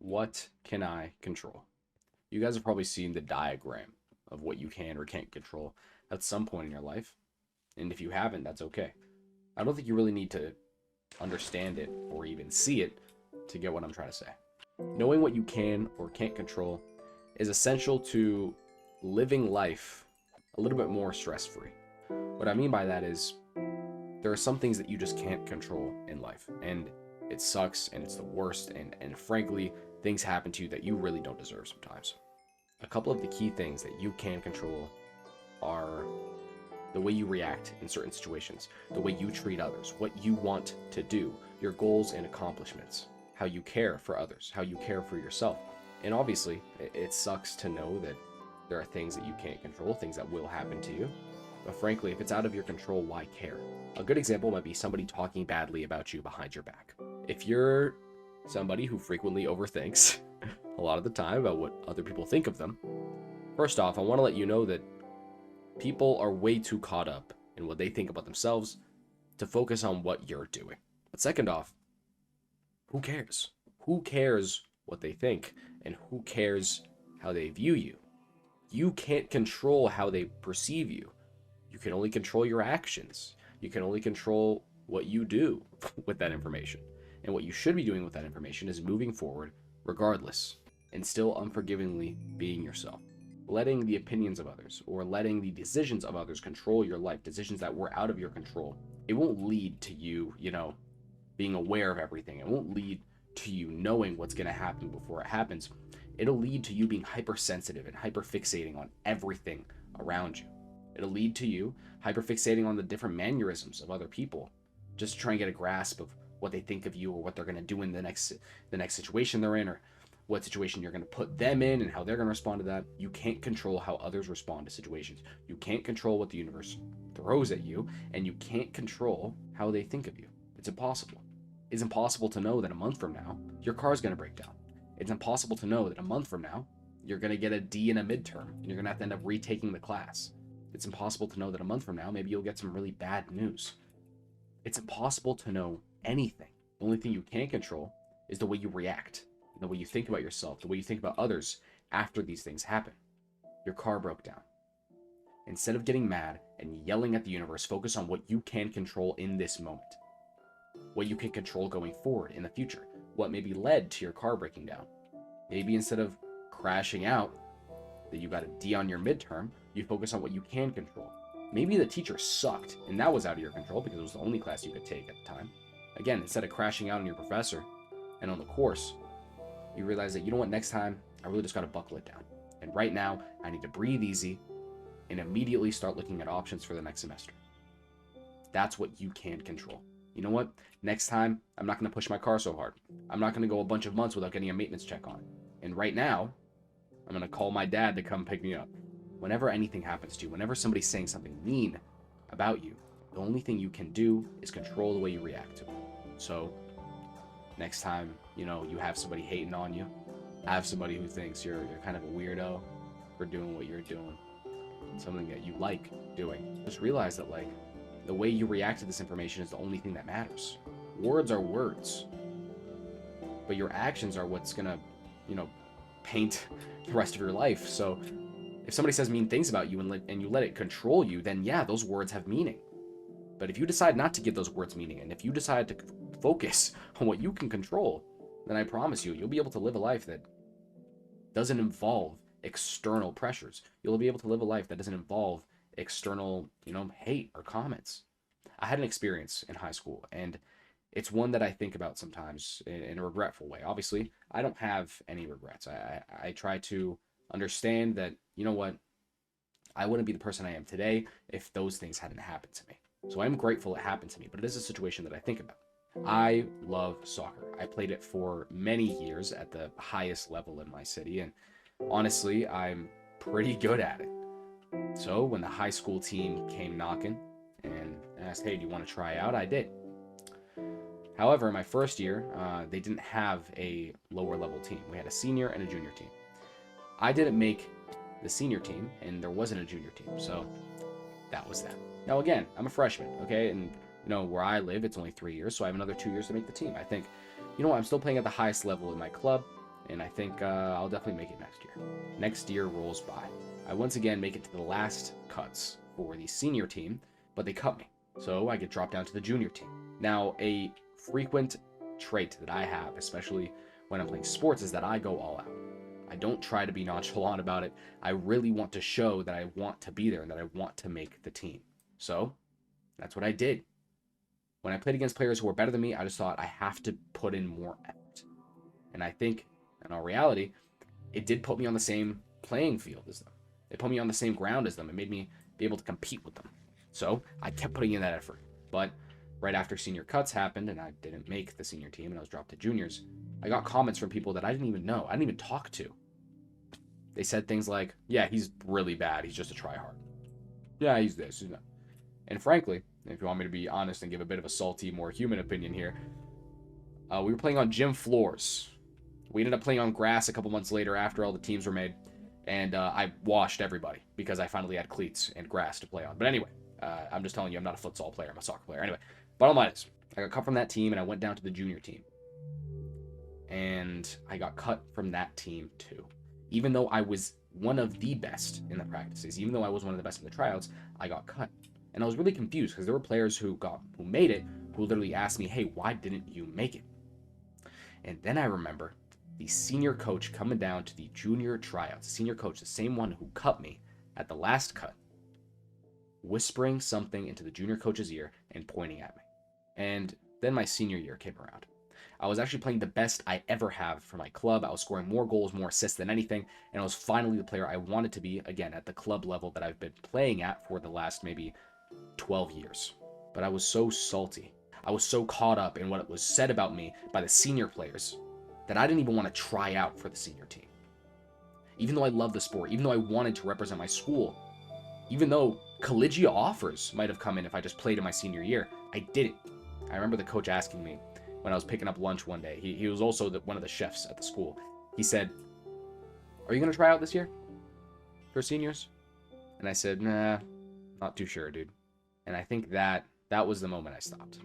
What can I control? You guys have probably seen the diagram of what you can or can't control at some point in your life. And if you haven't, that's okay. I don't think you really need to understand it or even see it to get what I'm trying to say. Knowing what you can or can't control is essential to living life a little bit more stress free. What I mean by that is there are some things that you just can't control in life, and it sucks and it's the worst, and frankly, things happen to you that you really don't deserve sometimes. A couple of the key things that you can control are the way you react in certain situations, the way you treat others, what you want to do, your goals and accomplishments, how you care for others, how you care for yourself. And obviously, it sucks to know that there are things that you can't control, things that will happen to you. But frankly, if it's out of your control, why care? A good example might be somebody talking badly about you behind your back. If you're somebody who frequently overthinks a lot of the time about what other people think of them, first off, I want to let you know that people are way too caught up in what they think about themselves to focus on what you're doing. But second off, who cares? Who cares what they think, and who cares how they view you? You can't control how they perceive you. You can only control your actions. You can only control what you do with that information. And what you should be doing with that information is moving forward regardless, and still unforgivingly being yourself. Letting the opinions of others or letting the decisions of others control your life, decisions that were out of your control, it won't lead to you, being aware of everything. It won't lead to you knowing what's going to happen before it happens. It'll lead to you being hypersensitive and hyperfixating on everything around you. It'll lead to you hyperfixating on the different mannerisms of other people, just to try and get a grasp of what they think of you or what they're going to do in the next situation they're in, or what situation you're going to put them in and how they're going to respond to that. You can't control how others respond to situations. You can't control what the universe throws at you, and you can't control how they think of you. It's impossible. It's impossible to know that a month from now, your car's going to break down. It's impossible to know that a month from now, you're going to get a D in a midterm, and you're going to have to end up retaking the class. It's impossible to know that a month from now, maybe you'll get some really bad news. It's impossible to know anything. The only thing you can control is the way you react, the way you think about yourself, the way you think about others after these things happen. Your car broke down. Instead of getting mad and yelling at the universe, focus on what you can control in this moment. What you can control going forward in the future. What maybe led to your car breaking down. Maybe instead of crashing out that you got a D on your midterm, you focus on what you can control. Maybe the teacher sucked and that was out of your control because it was the only class you could take at the time. Again, instead of crashing out on your professor and on the course, you realize that, next time I really just got to buckle it down. And right now, I need to breathe easy and immediately start looking at options for the next semester. That's what you can control. You know what? Next time, I'm not going to push my car so hard. I'm not going to go a bunch of months without getting a maintenance check on it. And right now, I'm going to call my dad to come pick me up. Whenever anything happens to you, whenever somebody's saying something mean about you, the only thing you can do is control the way you react to it. So, next time, you have somebody hating on you, have somebody who thinks you're kind of a weirdo for doing what you're doing, something that you like doing, just realize that, the way you react to this information is the only thing that matters. Words are words, but your actions are what's gonna, paint the rest of your life. So if somebody says mean things about you and you let it control you, then yeah, those words have meaning. But if you decide not to give those words meaning, and if you decide to focus on what you can control, then I promise you'll be able to live a life that doesn't involve external pressures. You'll be able to live a life that doesn't involve external, hate or comments. I had an experience in high school, and it's one that I think about sometimes in a regretful way. Obviously, I don't have any regrets. I try to understand that, I wouldn't be the person I am today if those things hadn't happened to me. So I'm grateful it happened to me, but it is a situation that I think about. I love soccer. I played it for many years at the highest level in my city, and honestly, I'm pretty good at it. So when the high school team came knocking and asked, hey, do you want to try out? I did. However, my first year, they didn't have a lower level team. We had a senior and a junior team. I didn't make the senior team, and there wasn't a junior team, so that was that. Now again, I'm a freshman, okay, and where I live, it's only 3 years, so I have another 2 years to make the team. I think, I'm still playing at the highest level in my club, and I think I'll definitely make it next year. Next year rolls by. I once again make it to the last cuts for the senior team, but they cut me. So I get dropped down to the junior team. Now, a frequent trait that I have, especially when I'm playing sports, is that I go all out. I don't try to be nonchalant about it. I really want to show that I want to be there and that I want to make the team. So that's what I did. When I played against players who were better than me, I just thought I have to put in more effort. And I think, in all reality, it did put me on the same playing field as them. It put me on the same ground as them. It made me be able to compete with them. So I kept putting in that effort. But right after senior cuts happened and I didn't make the senior team and I was dropped to juniors, I got comments from people that I didn't even know. I didn't even talk to. They said things like, yeah, he's really bad. He's just a tryhard. Yeah, he's this. He's that. And frankly, if you want me to be honest and give a bit of a salty, more human opinion here, we were playing on gym floors. We ended up playing on grass a couple months later after all the teams were made. And I washed everybody because I finally had cleats and grass to play on. But anyway, I'm just telling you, I'm not a futsal player. I'm a soccer player. Anyway, bottom line is, I got cut from that team and I went down to the junior team. And I got cut from that team too. Even though I was one of the best in the practices, even though I was one of the best in the tryouts, I got cut. And I was really confused because there were players who made it who literally asked me, hey, why didn't you make it? And then I remember the senior coach coming down to the junior tryouts, the senior coach, the same one who cut me at the last cut, whispering something into the junior coach's ear and pointing at me. And then my senior year came around. I was actually playing the best I ever have for my club. I was scoring more goals, more assists than anything, and I was finally the player I wanted to be, again, at the club level that I've been playing at for the last maybe 12 years. But I was so salty. I was so caught up in what was said about me by the senior players that I didn't even want to try out for the senior team. Even though I love the sport, even though I wanted to represent my school, even though collegiate offers might have come in if I just played in my senior year, I didn't. I remember the coach asking me when I was picking up lunch one day. He was also one of the chefs at the school. He said, are you going to try out this year for seniors? And I said, nah, not too sure, dude. And I think that was the moment I stopped.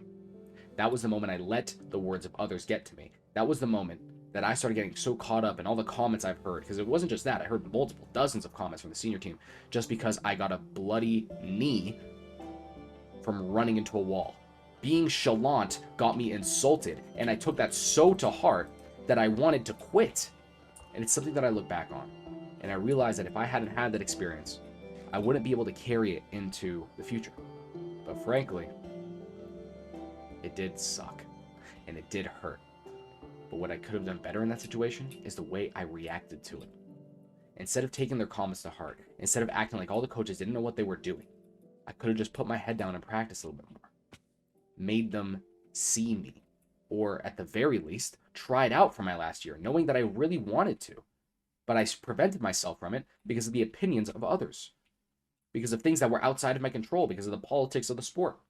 That was the moment I let the words of others get to me. That was the moment that I started getting so caught up in all the comments I've heard, because it wasn't just that. I heard multiple, dozens of comments from the senior team just because I got a bloody knee from running into a wall. Being chalant got me insulted, and I took that so to heart that I wanted to quit. And it's something that I look back on, and I realized that if I hadn't had that experience, I wouldn't be able to carry it into the future. But frankly, it did suck, and it did hurt. But what I could have done better in that situation is the way I reacted to it. Instead of taking their comments to heart, instead of acting like all the coaches didn't know what they were doing, I could have just put my head down and practiced a little bit more. Made them see me, or at the very least, tried out for my last year, knowing that I really wanted to. But I prevented myself from it because of the opinions of others, because of things that were outside of my control, because of the politics of the sport.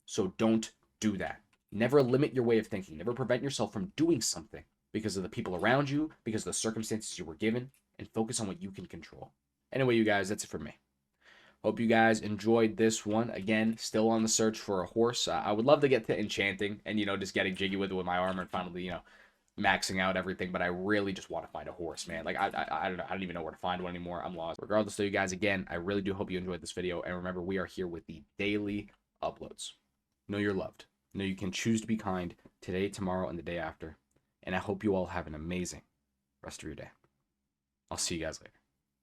So don't do that. Never limit your way of thinking. Never prevent yourself from doing something because of the people around you, because of the circumstances you were given, and focus on what you can control. Anyway, you guys, that's it for me. Hope you guys enjoyed this one. Again, still on the search for a horse. I would love to get to enchanting and, just getting jiggy with it with my armor and finally, maxing out everything. But I really just want to find a horse, man. Like, I don't know. I don't even know where to find one anymore. I'm lost. Regardless, though, you guys, again, I really do hope you enjoyed this video. And remember, we are here with the daily uploads. Know you're loved. Know you can choose to be kind today, tomorrow, and the day after. And I hope you all have an amazing rest of your day. I'll see you guys later.